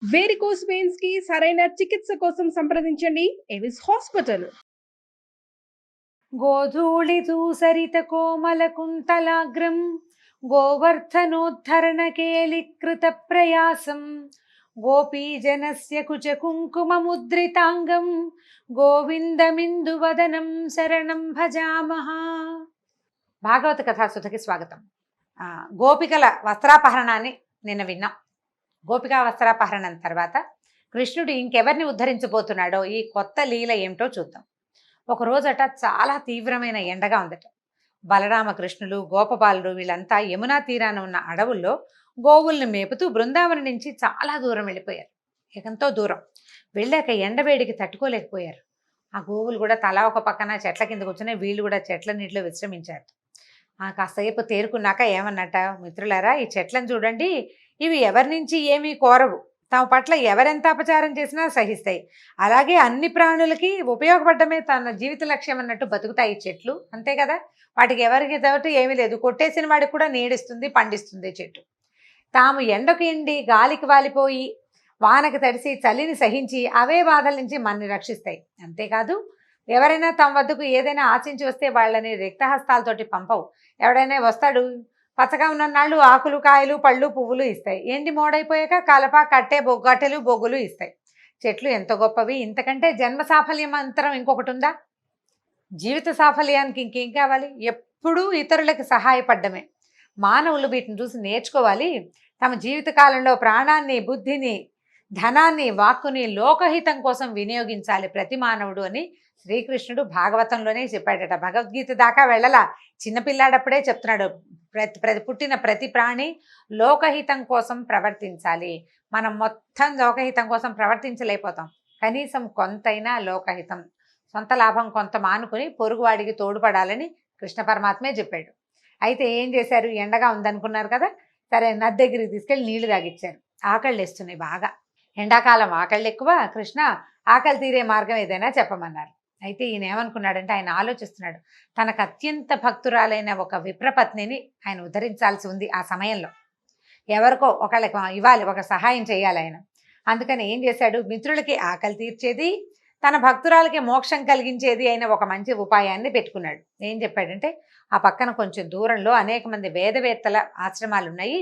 Varicose veins కి సరైన చికిత్స కోసం సంప్రదించండి ఎవిస్ హాస్పిటల్. గోధూళిదూసరిత కోమల కుంతలాగ్రం గోవర్ధనోద్ధరణకేళికృత ప్రయాసం గోపీజనస్య కుచ కుంకుమముద్రితాంగం గోవిందమిందువదనం శరణం భజామహ. భాగవత కథాసుధకి స్వాగతం. గోపికల వస్త్రాపహరణాన్ని నిన్న విన్నాం. గోపికా వస్త్రాపహరణం తర్వాత కృష్ణుడు ఇంకెవరిని ఉద్ధరించబోతున్నాడో ఈ కొత్త లీల ఏమిటో చూద్దాం. ఒక రోజట చాలా తీవ్రమైన ఎండగా ఉందట. బలరామకృష్ణులు గోపబాలుడు వీళ్ళంతా యమునా తీరాన ఉన్న అడవుల్లో గోవుల్ని మేపుతూ బృందావనం నుంచి చాలా దూరం వెళ్ళిపోయారు. ఎంతో దూరం వెళ్ళాక ఎండవేడికి తట్టుకోలేకపోయారు. ఆ గోవులు కూడా తలా ఒక పక్కన చెట్ల కింద కూర్చుని వీళ్ళు కూడా చెట్ల నీటిలో విశ్రమించారు. కాసేపు తేరుకున్నాక ఏమన్నట, మిత్రులారా ఈ చెట్లను చూడండి, ఇవి ఎవరి నుంచి ఏమీ కోరవు, తమ పట్ల ఎవరెంత అపచారం చేసినా సహిస్తాయి, అలాగే అన్ని ప్రాణులకి ఉపయోగపడమే తన జీవిత లక్ష్యం అన్నట్టు బతుకుతాయి చెట్లు, అంతే కదా, వాటికి ఎవరికి తోటి ఏమీ లేదు, కొట్టేసిన వాడికి కూడా నీడిస్తుంది పండిస్తుంది చెట్టు. తాము ఎండకు ఎండి గాలికి వాలిపోయి వానకు తడిసి చలిని సహించి అవే బాధల నుంచి మనని రక్షిస్తాయి. అంతేకాదు ఎవరైనా తమ వద్దకు ఏదైనా ఆశించి వస్తే వాళ్ళని రిక్తహస్తాలతోటి పంపవు. ఎవడైనా వస్తాడు, పచ్చగా ఉన్ననాళ్ళు ఆకులు కాయలు పళ్ళు పువ్వులు ఇస్తాయి, ఎండి మోడైపోయాక కలప కట్టె కట్టెలు బొగ్గులు ఇస్తాయి. చెట్లు ఎంత గొప్పవి, ఇంతకంటే జన్మ సాఫల్యం అంతరం ఇంకొకటి ఉందా? జీవిత సాఫల్యానికి ఇంకేం కావాలి? ఎప్పుడూ ఇతరులకు సహాయపడ్డమే. మానవులు వీటిని చూసి నేర్చుకోవాలి. తమ జీవితకాలంలో ప్రాణాన్ని బుద్ధిని ధనాన్ని వాక్కుని లోకహితం కోసం వినియోగించాలి ప్రతి మానవుడు అని శ్రీకృష్ణుడు భాగవతంలోనే చెప్పాడట. భగవద్గీత దాకా వెళ్ళలా, చిన్నపిల్లాడప్పుడే చెప్తున్నాడు. పుట్టిన ప్రతి ప్రాణి లోకహితం కోసం ప్రవర్తించాలి. మనం మొత్తం లోకహితం కోసం ప్రవర్తించలేకపోతాం, కనీసం కొంతైనా లోకహితం, సొంత లాభం కొంత మానుకుని పొరుగువాడికి తోడ్పడాలని కృష్ణ పరమాత్మే చెప్పాడు. అయితే ఏం చేశారు, ఎండగా ఉందనుకున్నారు కదా, సరే నది దగ్గరికి తీసుకెళ్ళి నీళ్లు తాగిచ్చారు. ఆకళ్ళు వేస్తున్నాయి బాగా, ఎండాకాలం ఆకళ్ళు ఎక్కువ, కృష్ణ ఆకలి తీరే మార్గం ఏదైనా చెప్పమన్నారు. అయితే ఈయన ఏమనుకున్నాడంటే, ఆయన ఆలోచిస్తున్నాడు, తనకు అత్యంత భక్తురాలైన ఒక విప్రపత్నిని ఆయన ఉద్ధరించాల్సి ఉంది. ఆ సమయంలో ఎవరికో ఒకళ్ళకి ఇవ్వాలి, ఒక సహాయం చేయాలి ఆయన. అందుకని ఏం చేశాడు, మిత్రులకి ఆకలి తీర్చేది తన భక్తురాలకి మోక్షం కలిగించేది అయిన ఒక మంచి ఉపాయాన్ని పెట్టుకున్నాడు. ఏం చెప్పాడంటే, ఆ పక్కన కొంచెం దూరంలో అనేక మంది వేదవేత్తల ఆశ్రమాలు ఉన్నాయి,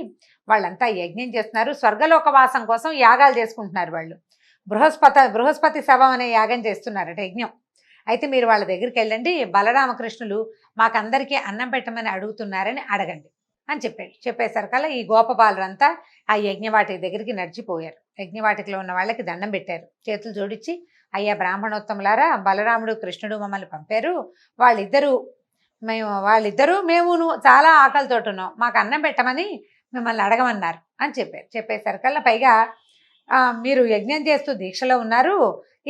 వాళ్ళంతా యజ్ఞం చేస్తున్నారు, స్వర్గలోకవాసం కోసం యాగాలు చేసుకుంటున్నారు. వాళ్ళు బృహస్పతి శవం అనే యాగం చేస్తున్నారట, యజ్ఞం. అయితే మీరు వాళ్ళ దగ్గరికి వెళ్ళండి, బలరామకృష్ణులు మాకందరికీ అన్నం పెట్టమని అడుగుతున్నారని అడగండి అని చెప్పాడు. చెప్పేసరికల్లా ఈ గోపబాలురంతా ఆ యజ్ఞవాటి దగ్గరికి నడిచిపోయారు. యజ్ఞవాటికలో ఉన్న వాళ్ళకి దండం పెట్టారు, చేతులు జోడించి, అయ్యా బ్రాహ్మణోత్తములారా, బలరాముడు కృష్ణుడు మమ్మల్ని పంపారు, వాళ్ళిద్దరూ మేము చాలా ఆకలితోటి ఉన్నాం, మాకు అన్నం పెట్టమని మిమ్మల్ని అడగమన్నారు అని చెప్పారు. చెప్పేసరికల్లా పైగా మీరు యజ్ఞం చేస్తూ దీక్షలో ఉన్నారు,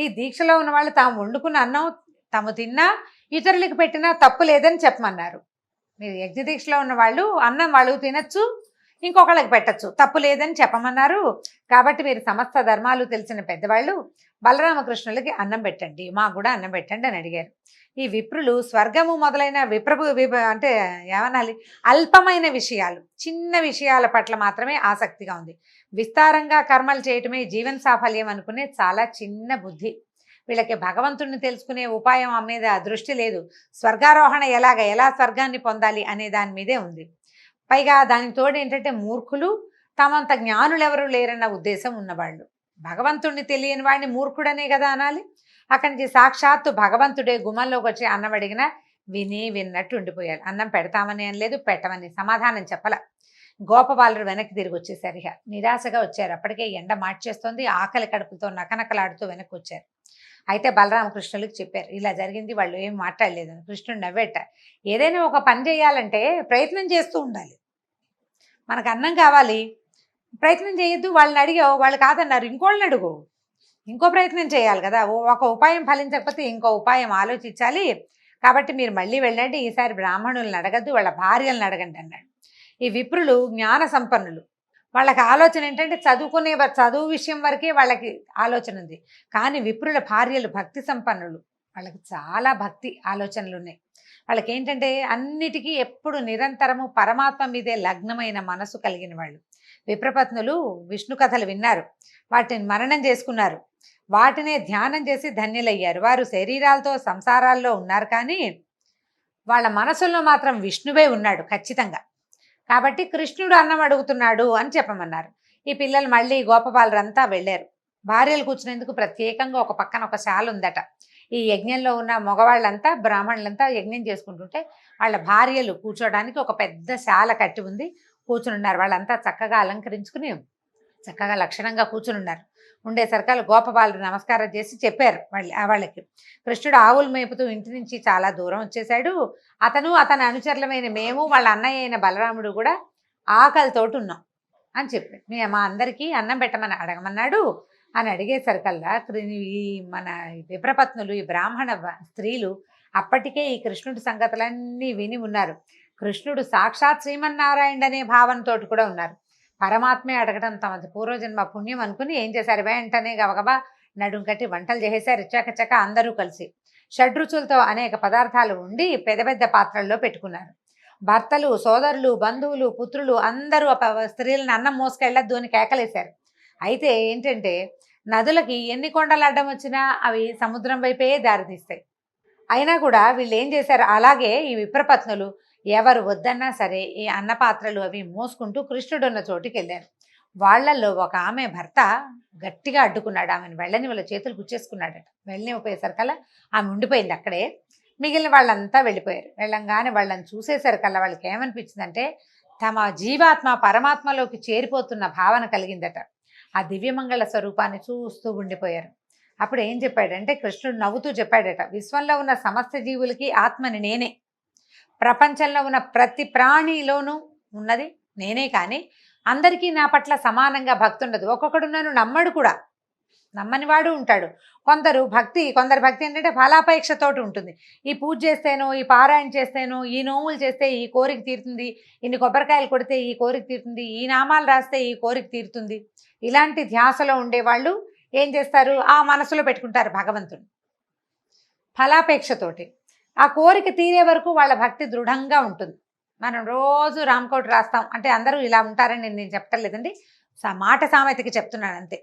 ఈ దీక్షలో ఉన్న వాళ్ళు తాము వండుకున్న అన్నం తాము తిన్నా ఇతరులకు పెట్టినా తప్పు లేదని చెప్పమన్నారు. మీరు యజ్ఞ దీక్షలో ఉన్న వాళ్ళు అన్నం వాళ్ళు తినచ్చు, ఇంకొకళ్ళకి పెట్టచ్చు, తప్పు లేదని చెప్పమన్నారు. కాబట్టి మీరు సమస్త ధర్మాలు తెలిసిన పెద్దవాళ్ళు బలరామకృష్ణులకి అన్నం పెట్టండి, మాకు కూడా అన్నం పెట్టండి అని అడిగారు. ఈ విప్రులు స్వర్గము మొదలైన అంటే ఏమనాలి, అల్పమైన విషయాలు, చిన్న విషయాల పట్ల మాత్రమే ఆసక్తిగా ఉంది. విస్తారంగా కర్మలు చేయటమే జీవన సాఫల్యం అనుకునే చాలా చిన్న బుద్ధి. వీళ్ళకి భగవంతుడిని తెలుసుకునే ఉపాయం మీద దృష్టి లేదు, స్వర్గారోహణ ఎలా స్వర్గాన్ని పొందాలి అనే దాని మీదే ఉంది. పైగా దానికి తోడు ఏంటంటే, మూర్ఖులు, తమంత జ్ఞానులు ఎవరు లేరన్న ఉద్దేశం ఉన్నవాళ్ళు. భగవంతుడిని తెలియని వాడిని మూర్ఖుడనే కదా అనాలి. అక్కడి నుంచి సాక్షాత్తు భగవంతుడే గుమ్మంలోకి వచ్చి అన్నం అడిగినా విన్నట్టు ఉండిపోయారు. అన్నం పెడతామని అని లేదు, పెట్టమని సమాధానం చెప్పల. గోపబాలుడు వెనక్కి తిరిగి వచ్చేసారు. ఇక నిరాశగా వచ్చారు. అప్పటికే ఎండ మార్చేస్తుంది, ఆకలి కడుపుతో నకనకలాడుతూ వెనక్కి వచ్చారు. అయితే బలరామకృష్ణులకు చెప్పారు, ఇలా జరిగింది. వాళ్ళు ఏం మాట్లాడలేదు. కృష్ణుడు నవ్వేట, ఏదైనా ఒక పని చేయాలంటే ప్రయత్నం చేస్తూ ఉండాలి. మనకు అన్నం కావాలి, ప్రయత్నం చేయొద్దు, వాళ్ళని అడిగావు వాళ్ళు కాదన్నారు, ఇంకోళ్ళని అడుగు, ఇంకో ప్రయత్నం చేయాలి కదా. ఒక ఉపాయం ఫలించకపోతే ఇంకో ఉపాయం ఆలోచించాలి. కాబట్టి మీరు మళ్ళీ వెళ్ళండి, ఈసారి బ్రాహ్మణులను అడగద్దు, వాళ్ళ భార్యలను అడగండి అన్నాడు. ఈ విప్రులు జ్ఞాన సంపన్నులు, వాళ్ళకి ఆలోచన ఏంటంటే చదువు విషయం వరకే వాళ్ళకి ఆలోచన ఉంది. కానీ విప్రుల భార్యలు భక్తి సంపన్నులు, వాళ్ళకి చాలా భక్తి ఆలోచనలు ఉన్నాయి. వాళ్ళకి ఏంటంటే అన్నిటికీ ఎప్పుడు నిరంతరము పరమాత్మ మీదే లగ్నమైన మనసు కలిగిన వాళ్ళు. విప్రపత్నులు విష్ణు కథలు విన్నారు, వాటిని మననం చేసుకున్నారు, వాటినే ధ్యానం చేసి ధన్యులయ్యారు. వారు శరీరాలతో సంసారాల్లో ఉన్నారు, కానీ వాళ్ళ మనసుల్లో మాత్రం విష్ణువే ఉన్నాడు ఖచ్చితంగా. కాబట్టి కృష్ణుడు అన్నం అడుగుతున్నాడు అని చెప్పమన్నారు. ఈ పిల్లలు మళ్ళీ గోపబాలురంతా వెళ్ళారు. భార్యలు కూర్చునేందుకు ప్రత్యేకంగా ఒక పక్కన ఒక శాల ఉందట. ఈ యజ్ఞంలో ఉన్న మగవాళ్ళంతా బ్రాహ్మణులంతా యజ్ఞం చేసుకుంటుంటే వాళ్ళ భార్యలు కూర్చోడానికి ఒక పెద్ద శాల కట్టి ఉంది, కూర్చునున్నారు. వాళ్ళంతా చక్కగా అలంకరించుకుని చక్కగా లక్షణంగా కూర్చునున్నారు. ఉండేసరికల్ గోపబాలుడు నమస్కారం చేసి చెప్పారు వాళ్ళకి, కృష్ణుడు ఆవులు మేపుతూ ఇంటి నుంచి చాలా దూరం వచ్చేసాడు. అతని అనుచరులమైన మేము వాళ్ళ అన్నయ్య అయిన బలరాముడు కూడా ఆకలితోటి ఉన్నాం అని చెప్పాడు. మా అందరికీ అన్నం పెట్టమని అడగమన్నాడు అని అడిగేసరికల్లా ఈ మన విప్రపత్నులు, ఈ బ్రాహ్మణ స్త్రీలు అప్పటికే ఈ కృష్ణుడి సంగతులన్నీ విని ఉన్నారు. కృష్ణుడు సాక్షాత్ శ్రీమన్నారాయణ అనే భావనతో కూడా ఉన్నారు. పరమాత్మే అడగడం తమది పూర్వజన్మ పుణ్యం అనుకుని ఏం చేశారు, వెంటనే గబగబా నడుం కట్టి వంటలు చేసేసారు. చకచక అందరూ కలిసి షడ్రుచులతో అనేక పదార్థాలు ఉండి పెద్ద పెద్ద పాత్రల్లో పెట్టుకున్నారు. భర్తలు, సోదరులు, బంధువులు, పుత్రులు అందరూ స్త్రీలను అన్నం మోసుకెళ్ళద్దు అని కేకలేశారు. అయితే ఏంటంటే నదులకి ఎన్ని కొండలు అడ్డం వచ్చినా అవి సముద్రం వైపే దారితీస్తాయి. అయినా కూడా వీళ్ళు ఏం చేశారు, అలాగే ఈ విప్రపత్నులు ఎవరు వద్దన్నా సరే ఈ అన్నపాత్రలు అవి మోసుకుంటూ కృష్ణుడున్న చోటుకి వెళ్ళారు. వాళ్ళల్లో ఒక ఆమె భర్త గట్టిగా అడ్డుకున్నాడు. ఆమెను వెళ్ళని వాళ్ళ చేతులు గుచ్చేసుకున్నాడట. వెళ్ళనిపోయేసరికల్లా ఆమె ఉండిపోయింది అక్కడే. మిగిలిన వాళ్ళంతా వెళ్ళిపోయారు. వెళ్ళంగానే వాళ్ళని చూసేసరికల్లా వాళ్ళకి ఏమనిపించిందంటే తమ జీవాత్మ పరమాత్మలోకి చేరిపోతున్న భావన కలిగిందట. ఆ దివ్యమంగళ స్వరూపాన్ని చూస్తూ ఉండిపోయారు. అప్పుడు ఏం చెప్పాడంటే కృష్ణుడు నవ్వుతూ చెప్పాడట, విశ్వంలో ఉన్న సమస్త జీవులకి ఆత్మని నేనే, ప్రపంచంలో ఉన్న ప్రతి ప్రాణిలోనూ ఉన్నది నేనే, కానీ అందరికీ నా పట్ల సమానంగా భక్తి ఉండదు. ఒక్కొక్కడు నన్ను నమ్మడు కూడా, నమ్మని వాడు ఉంటాడు. కొందరి భక్తి ఏంటంటే ఫలాపేక్షతోటి ఉంటుంది. ఈ పూజ చేస్తేనో, ఈ పారాయణ చేస్తేనో, ఈ నోములు చేస్తే ఈ కోరిక తీరుతుంది, ఇన్ని కొబ్బరికాయలు కొడితే ఈ కోరిక తీరుతుంది, ఈ నామాలు రాస్తే ఈ కోరిక తీరుతుంది. ఇలాంటి ధ్యాసలో ఉండేవాళ్ళు ఏం చేస్తారు, ఆ మనసులో పెట్టుకుంటారు భగవంతుడు ఫలాపేక్షతోటి. ఆ కోరిక తీరే వరకు వాళ్ళ భక్తి దృఢంగా ఉంటుంది. మనం రోజు రామకోటి రాస్తాం అంటే అందరూ ఇలా ఉంటారని నేను చెప్పటం లేదండి, మాట సామెతకి చెప్తున్నాను అంతే.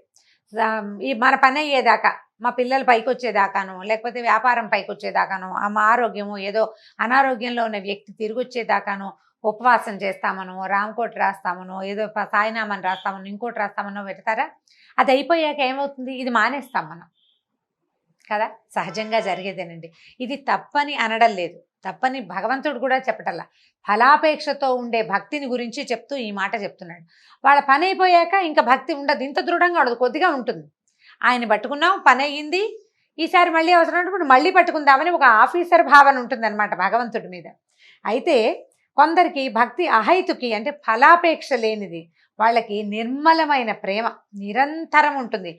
ఈ మన పని అయ్యేదాకా, మా పిల్లలు పైకి వచ్చేదాకానో, లేకపోతే వ్యాపారం పైకి వచ్చేదాకానో, మా ఆరోగ్యము ఏదో అనారోగ్యంలో ఉన్న వ్యక్తి తిరిగి వచ్చేదాకానో ఉపవాసం చేస్తామనో, రామకోటి రాస్తామనో, ఏదో సాయినామని రాస్తామనో, ఇంకోటి రాస్తామనో పెడతారా. అది అయిపోయాక ఏమవుతుంది, ఇది మానేస్తాం మనం కదా, సహజంగా జరిగేదేనండి. ఇది తప్పని అనడం లేదు, తప్పని భగవంతుడు కూడా చెప్పటల్లా. ఫలాపేక్షతో ఉండే భక్తిని గురించి చెప్తూ ఈ మాట చెప్తున్నాడు. వాళ్ళ పని అయిపోయాక ఇంకా భక్తి ఉండదు, ఇంత దృఢంగా ఉండదు, కొద్దిగా ఉంటుంది. ఆయన పట్టుకున్నాం, పని అయ్యింది, ఈసారి మళ్ళీ అవసరం ఉన్నప్పుడు మళ్ళీ పట్టుకుందామని ఒక ఆఫీసర్ భావన ఉంటుందన్నమాట భగవంతుడి మీద. అయితే కొందరికి భక్తి అహైతుకి అంటే ఫలాపేక్ష లేనిది, వాళ్ళకి నిర్మలమైన ప్రేమ నిరంతరం ఉంటుంది.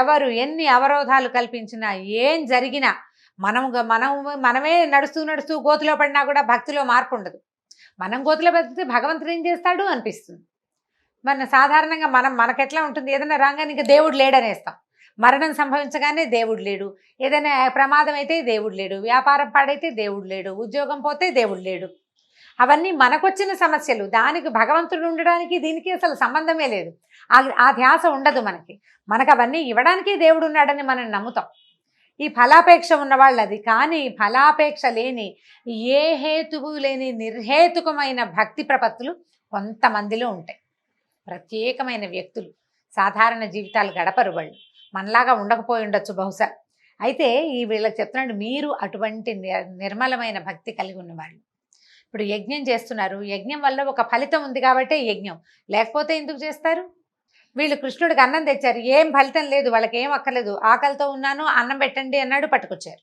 ఎవరు ఎన్ని అవరోధాలు కల్పించినా, ఏం జరిగినా, మనమే నడుస్తూ గోతులో పడినా కూడా భక్తిలో మార్పు ఉండదు. మనం గోతులో పడితే భగవంతుడు ఏం చేస్తాడు అనిపిస్తుంది. సాధారణంగా మనకెట్లా ఉంటుంది, ఏదైనా రాగానే ఇంకా దేవుడు లేడనేస్తాం. మరణం సంభవించగానే దేవుడు లేడు, ఏదైనా ప్రమాదం అయితే దేవుడు లేడు, వ్యాపారం పాడైతే దేవుడు లేడు, ఉద్యోగం పోతే దేవుడు లేడు. అవన్నీ మనకొచ్చిన సమస్యలు. దానికి భగవంతుడు ఉండడానికి దీనికి అసలు సంబంధమే లేదు. ఆ ధ్యాస ఉండదు మనకు అవన్నీ ఇవ్వడానికి దేవుడు ఉన్నాడని మనం నమ్ముతాం. ఈ ఫలాపేక్ష ఉన్నవాళ్ళు అది. కానీ ఫలాపేక్ష లేని, ఏ హేతువు లేని నిర్హేతుకమైన భక్తి ప్రపత్తులు కొంతమందిలో ఉంటాయి. ప్రత్యేకమైన వ్యక్తులు, సాధారణ జీవితాలు గడపరు వాళ్ళు, మనలాగా ఉండకపోయి ఉండొచ్చు బహుశా. అయితే ఈ వీళ్ళకి చెప్తున్నాడు, మీరు అటువంటి నిర్మలమైన భక్తి కలిగి ఉన్నవాళ్ళు. ఇప్పుడు యజ్ఞం చేస్తున్నారు, యజ్ఞం వల్ల ఒక ఫలితం ఉంది కాబట్టే యజ్ఞం, లేకపోతే ఎందుకు చేస్తారు? వీళ్ళు కృష్ణుడికి అన్నం తెచ్చారు, ఏం ఫలితం లేదు, వాళ్ళకి ఏం అక్కర్లేదు, ఆకలితో ఉన్నాను అన్నం పెట్టండి అన్నాడు, పట్టుకొచ్చారు.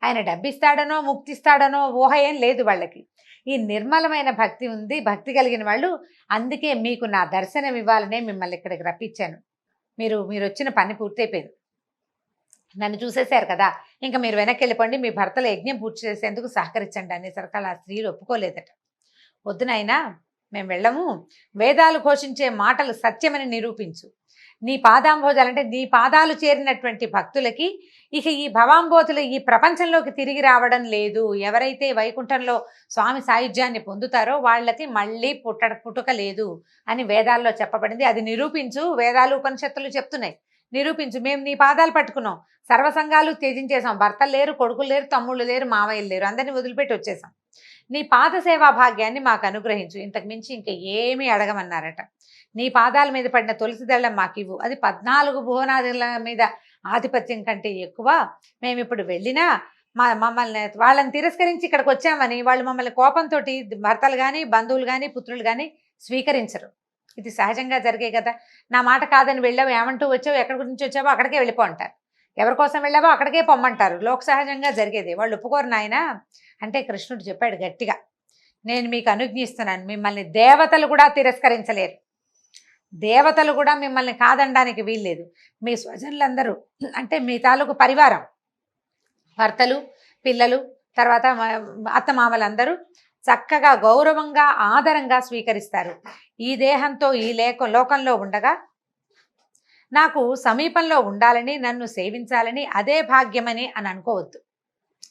ఆయన డబ్బిస్తాడనో ముక్తిస్తాడనో ఊహ ఏం లేదు వాళ్ళకి. ఈ నిర్మలమైన భక్తి ఉంది, భక్తి కలిగిన వాళ్ళు. అందుకే మీకు నా దర్శనం ఇవ్వాలనే మిమ్మల్ని ఇక్కడికి రప్పించాను. మీరు వచ్చిన పని పూర్తయిపోయింది, నన్ను చూసేశారు కదా, ఇంకా మీరు వెనక్కి వెళ్ళిపోండి, మీ భర్తల యజ్ఞం పూర్తి చేసేందుకు సహకరించండి అనేసరికి ఆ స్త్రీలు ఒప్పుకోలేదట. వద్దునైనా మేము వెళ్ళము, వేదాలు ఘోషించే మాటలు సత్యమని నిరూపించు, నీ పాదాంబోజాలు అంటే నీ పాదాలు చేరినటువంటి భక్తులకి ఇక ఈ భవాంబోతులు ఈ ప్రపంచంలోకి తిరిగి రావడం లేదు. ఎవరైతే వైకుంఠంలో స్వామి సాయుధ్యాన్ని పొందుతారో వాళ్ళకి మళ్ళీ పుట్టుక లేదు అని వేదాల్లో చెప్పబడింది. అది నిరూపించు, వేదాలు ఉపనిషత్తులు చెప్తున్నాయి. నిరూపించు, మేము నీ పాదాలు పట్టుకున్నాం, సర్వసంగాలు త్యజించేసాం, భర్తలు లేరు, కొడుకులు లేరు, తమ్ముళ్ళు లేరు, మామయ్యలు లేరు, అందరినీ వదిలిపెట్టి వచ్చేసాం, నీ పాద సేవా భాగ్యాన్ని మాకు అనుగ్రహించు, ఇంతకు మించి ఇంకా ఏమీ అడగమన్నారట. నీ పాదాల మీద పడిన తులసి దళం మాకివ్వు, అది 14 భువనాదుల మీద ఆధిపత్యం కంటే ఎక్కువ. మేము ఇప్పుడు వెళ్ళినా మమ్మల్ని వాళ్ళని తిరస్కరించి ఇక్కడికి వచ్చామని వాళ్ళు మమ్మల్ని కోపంతో భర్తలు కానీ బంధువులు కానీ పుత్రులు కానీ స్వీకరించరు. ఇది సహజంగా జరిగే కదా. నా మాట కాదని వెళ్ళావు, ఏమంటూ వచ్చావు, ఎక్కడి గురించి వచ్చావో అక్కడికే వెళ్ళిపో అంటారు, ఎవరి కోసం వెళ్ళావో అక్కడికే పొమ్మంటారు. లోక సహజంగా జరిగేది. వాళ్ళు ఒప్పుకోరు నాయన అంటే కృష్ణుడు చెప్పాడు గట్టిగా, నేను మీకు అనుజ్ఞిస్తున్నాను, మిమ్మల్ని దేవతలు కూడా తిరస్కరించలేరు, దేవతలు కూడా మిమ్మల్ని కాదనడానికి వీల్లేదు. మీ స్వజనులందరూ అంటే మీ తాలూకు పరివారం, భర్తలు, పిల్లలు, తర్వాత అత్తమామలందరూ చక్కగా గౌరవంగా ఆదరంగా స్వీకరిస్తారు. ఈ దేహంతో ఈ లోకంలో ఉండగా నాకు సమీపంలో ఉండాలని, నన్ను సేవించాలని, అదే భాగ్యమని అని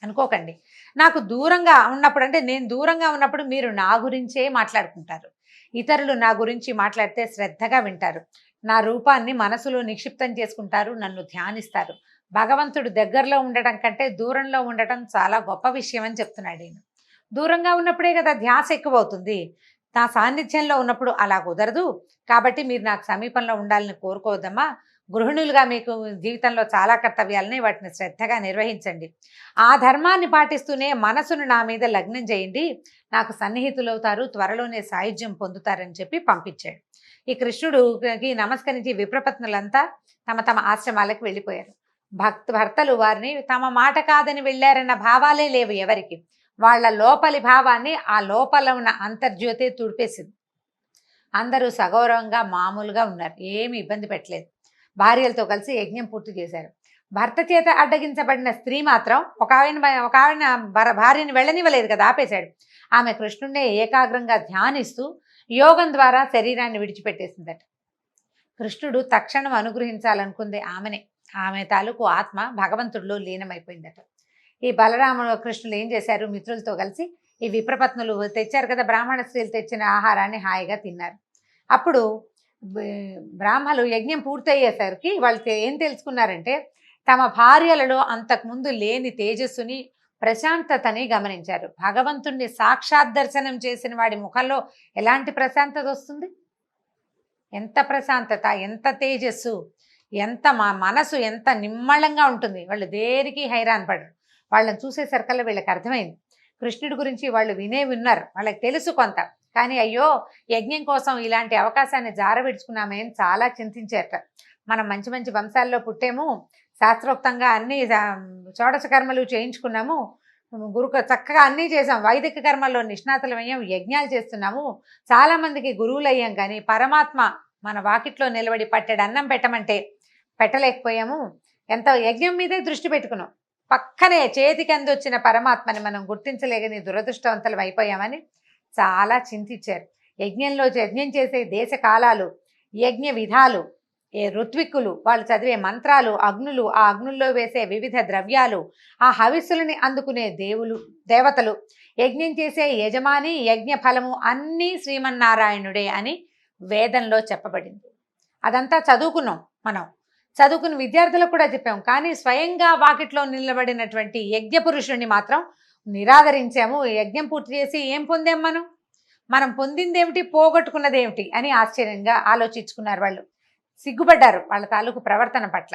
అనుకోకండి. నాకు దూరంగా ఉన్నప్పుడు అంటే నేను దూరంగా ఉన్నప్పుడు మీరు నా గురించే మాట్లాడుకుంటారు, ఇతరులు నా గురించి మాట్లాడితే శ్రద్ధగా వింటారు, నా రూపాన్ని మనసులో నిక్షిప్తం చేసుకుంటారు, నన్ను ధ్యానిస్తారు. భగవంతుడు దగ్గరలో ఉండటం కంటే దూరంలో ఉండటం చాలా గొప్ప విషయం అని చెప్తున్నాడు ఈయన. దూరంగా ఉన్నప్పుడే కదా ధ్యాస ఎక్కువ అవుతుంది, నా సాన్నిధ్యంలో ఉన్నప్పుడు అలా కుదరదు. కాబట్టి మీరు నాకు సమీపంలో ఉండాలని కోరుకోవద్దమ్మా. గృహిణులుగా మీకు జీవితంలో చాలా కర్తవ్యాలని, వాటిని శ్రద్ధగా నిర్వహించండి. ఆ ధర్మాన్ని పాటిస్తూనే మనసును నా మీద లగ్నం చేయండి, నాకు సన్నిహితులవుతారు, త్వరలోనే సాయుధ్యం పొందుతారని చెప్పి పంపించాడు. ఈ కృష్ణుడికి నమస్కరించి విప్రపత్నులంతా తమ తమ ఆశ్రమాలకు వెళ్ళిపోయారు. భర్తలు వారిని తమ మాట కాదని వెళ్ళారన్న భావాలే లేవు ఎవరికి. వాళ్ళ లోపలి భావాన్ని ఆ లోపల ఉన్న అంతర్జ్యోతి తుడిపేసింది. అందరూ సగౌరవంగా మామూలుగా ఉన్నారు, ఏమి ఇబ్బంది పెట్టలేదు. భార్యలతో కలిసి యజ్ఞం పూర్తి చేశారు. భర్త చేత అడ్డగించబడిన స్త్రీ మాత్రం ఒక ఆవిడ భార్యని వెళ్ళనివ్వలేదు కదా, ఆపేశాడు. ఆమె కృష్ణుడినే ఏకాగ్రంగా ధ్యానిస్తూ యోగం ద్వారా శరీరాన్ని విడిచిపెట్టేసిందట. కృష్ణుడు తక్షణం అనుగ్రహించాలనుకుంది ఆమెనే. ఆమె తాలూకు ఆత్మ భగవంతుడిలో లీనమైపోయిందట. ఈ బలరాముడు కృష్ణులు ఏం చేశారు, మిత్రులతో కలిసి ఈ విప్రపత్నులు తెచ్చారు కదా, బ్రాహ్మణ స్త్రీలు తెచ్చిన ఆహారాన్ని హాయిగా తిన్నారు. అప్పుడు బ్రాహ్మలు యజ్ఞం పూర్తయ్యేసరికి వాళ్ళు ఏం తెలుసుకున్నారంటే, తమ భార్యలలో అంతకుముందు లేని తేజస్సుని, ప్రశాంతతని గమనించారు. భగవంతుణ్ణి సాక్షాత్ దర్శనం చేసిన వాడి ముఖంలో ఎలాంటి ప్రశాంతత వస్తుంది, ఎంత ప్రశాంతత, ఎంత తేజస్సు, ఎంత మనసు ఎంత నిమ్మళంగా ఉంటుంది. వాళ్ళు దేనికి హైరాన్ పడరు. వాళ్ళని చూసేసరికల్లా వీళ్ళకి అర్థమైంది. కృష్ణుడి గురించి వాళ్ళు విన్నారు, వాళ్ళకి తెలుసు కొంత. కానీ అయ్యో యజ్ఞం కోసం ఇలాంటి అవకాశాన్ని జారవిడుచుకున్నామే అని చాలా చింతించారట. మనం మంచి మంచి వంశాల్లో పుట్టాము, శాస్త్రోక్తంగా అన్ని షోడశ కర్మలు చేయించుకున్నాము, చక్కగా అన్నీ చేసాం, వైదిక కర్మల్లో నిష్ణాతులమయ్యాం, యజ్ఞాలు చేస్తున్నాము, చాలామందికి గురువులు అయ్యాం, కానీ పరమాత్మ మన వాకిట్లో నిలబడి పట్టెడు అన్నం పెట్టమంటే పెట్టలేకపోయాము. ఎంత యజ్ఞం మీదే దృష్టి పెట్టుకున్నాం, పక్కనే చేతికి అందొచ్చిన పరమాత్మని మనం గుర్తించలేకని దురదృష్టవంతులం అయిపోయామని చాలా చింతించారు. యజ్ఞం చేసే దేశ కాలాలు, యజ్ఞ విధాలు, ఋత్విక్కులు, వాళ్ళు చదివే మంత్రాలు, అగ్నులు, ఆ అగ్నుల్లో వేసే వివిధ ద్రవ్యాలు, ఆ హవిస్సులని అందుకునే దేవతలు, యజ్ఞం చేసే యజమాని, యజ్ఞ ఫలము అన్నీ శ్రీమన్నారాయణుడే అని వేదంలో చెప్పబడింది. అదంతా చదువుకున్నాం మనం, చదువుకున్న విద్యార్థులకు కూడా చెప్పాము. కానీ స్వయంగా వాకిట్లో నిలబడినటువంటి యజ్ఞ పురుషుణ్ణి మాత్రం నిరాదరించాము. యజ్ఞం పూర్తి చేసి ఏం పొందాం, మనం పొందిందేమిటి, పోగొట్టుకున్నదేమిటి అని ఆశ్చర్యంగా ఆలోచించుకున్నారు. వాళ్ళు సిగ్గుపడ్డారు వాళ్ళ తాలూకు ప్రవర్తన పట్ల.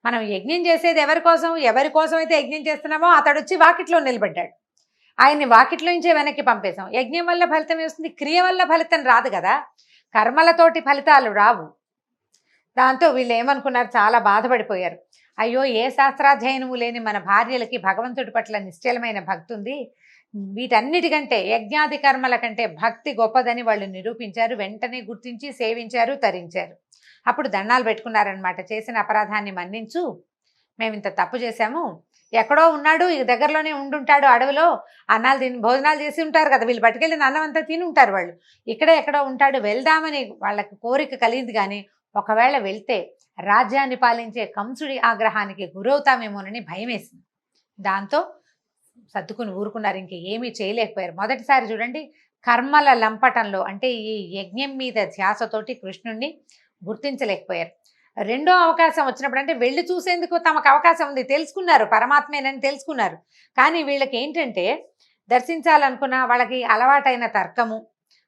మనం యజ్ఞం చేసేది ఎవరి కోసం అయితే యజ్ఞం చేస్తున్నామో అతడు వచ్చి వాకిట్లో నిలబడ్డాడు, ఆయన్ని వాకిట్లో నుంచే వెనక్కి పంపేశాం. యజ్ఞం వల్ల ఫలితం వస్తుంది, క్రియ వల్ల ఫలితం రాదు కదా, కర్మలతోటి ఫలితాలు రావు. దాంతో వీళ్ళు ఏమనుకున్నారు, చాలా బాధపడిపోయారు. అయ్యో ఏ శాస్త్రాధ్యయనము లేని మన భార్యలకి భగవంతుడి పట్ల నిశ్చలమైన భక్తి ఉంది, వీటన్నిటికంటే యజ్ఞాది కర్మల కంటే భక్తి గొప్పదని వాళ్ళు నిరూపించారు. వెంటనే గుర్తించి సేవించారు, తరించారు. అప్పుడు దండాలు పెట్టుకున్నారనమాట. చేసిన అపరాధాన్ని మన్నించు, మేము ఇంత తప్పు చేశాము, ఎక్కడో ఉన్నాడు, ఈ దగ్గరలోనే ఉండుంటాడు, అడవిలో అన్నాలు తిని భోజనాలు చేసి ఉంటారు కదా, వీళ్ళు పట్టుకెళ్ళిన అన్నం అంతా తిని ఉంటారు, వాళ్ళు ఇక్కడే ఎక్కడో ఉంటాడు, వెళ్దామని వాళ్ళకి కోరిక కలిగింది. కానీ ఒకవేళ వెళ్తే రాజ్యాన్ని పాలించే కంసుడి ఆగ్రహానికి గురవుతామేమోనని భయం వేసింది. దాంతో సర్దుకుని ఊరుకున్నారు, ఇంక ఏమీ చేయలేకపోయారు. మొదటిసారి చూడండి, కర్మల లంపటంలో అంటే ఈ యజ్ఞం మీద ధ్యాసతోటి కృష్ణుణ్ణి గుర్తించలేకపోయారు. రెండో అవకాశం వచ్చినప్పుడు అంటే వెళ్ళి చూసేందుకు తమకు అవకాశం ఉంది, తెలుసుకున్నారు పరమాత్మేనని తెలుసుకున్నారు. కానీ వీళ్ళకి ఏంటంటే దర్శించాలనుకున్న వాళ్ళకి అలవాటైన తర్కము,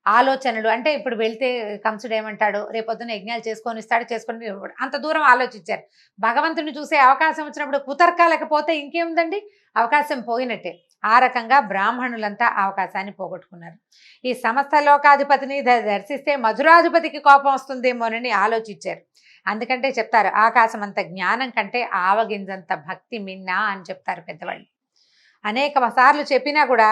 ఆలోచనలు, అంటే ఇప్పుడు వెళ్తే కంసుడు ఏమంటాడు, రేపొద్దున యజ్ఞాలు చేసుకొని ఇస్తాడు, చేసుకొని అంత దూరం ఆలోచించారు. భగవంతుని చూసే అవకాశం వచ్చినప్పుడు కుతర్కాలేకపోతే ఇంకేముందండి, అవకాశం పోయినట్టే. ఆ రకంగా బ్రాహ్మణులంతా అవకాశాన్ని పోగొట్టుకున్నారు. ఈ సమస్త లోకాధిపతిని దర్శిస్తే మధురాధిపతికి కోపం వస్తుందేమోనని ఆలోచించారు. అందుకంటే చెప్తారు, ఆకాశం అంత జ్ఞానం కంటే ఆవగింజంత భక్తి మిన్నా అని చెప్తారు పెద్దవాళ్ళు. అనేక సార్లు చెప్పినా కూడా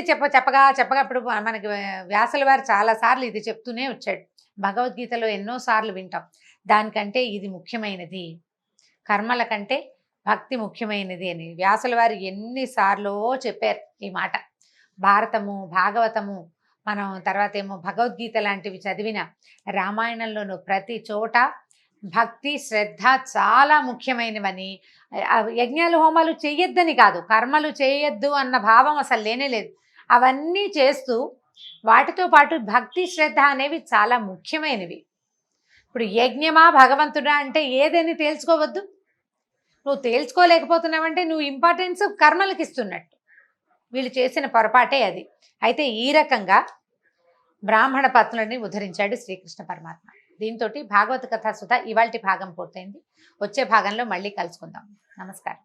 చెప్పగా ఇప్పుడు మనకి వ్యాసుల వారు చాలాసార్లు ఇది చెప్తూనే వచ్చాడు. భగవద్గీతలో ఎన్నోసార్లు వింటాం. దానికంటే ఇది ముఖ్యమైనది, కర్మల కంటే భక్తి ముఖ్యమైనది అని వ్యాసుల వారు ఎన్నిసార్లు చెప్పారు ఈ మాట. భారతము, భాగవతము, మనం తర్వాత ఏమో భగవద్గీత లాంటివి చదివిన, రామాయణంలోనూ ప్రతి చోట భక్తి శ్రద్ధ చాలా ముఖ్యమైనవని, యజ్ఞాలు హోమాలు చేయొద్దని కాదు, కర్మలు చేయొద్దు అన్న భావం అసలు లేనే లేదు. అవన్నీ చేస్తూ వాటితో పాటు భక్తి శ్రద్ధ అనేవి చాలా ముఖ్యమైనవి. ఇప్పుడు యజ్ఞమా భగవంతుడా అంటే ఏదని తేల్చుకోవద్దు. నువ్వు తేల్చుకోలేకపోతున్నావంటే నువ్వు ఇంపార్టెన్స్ కర్మలకు ఇస్తున్నట్టు. వీళ్ళు చేసిన పొరపాటే అది. అయితే ఈ రకంగా బ్రాహ్మణ పత్నులని ఉద్ధరించాడు శ్రీకృష్ణ పరమాత్మ. దీంతో భాగవత కథా సుధ ఇవాల్టి భాగం పూర్తయింది. వచ్చే భాగంలో మళ్ళీ కలుసుకుందాం. నమస్కారం.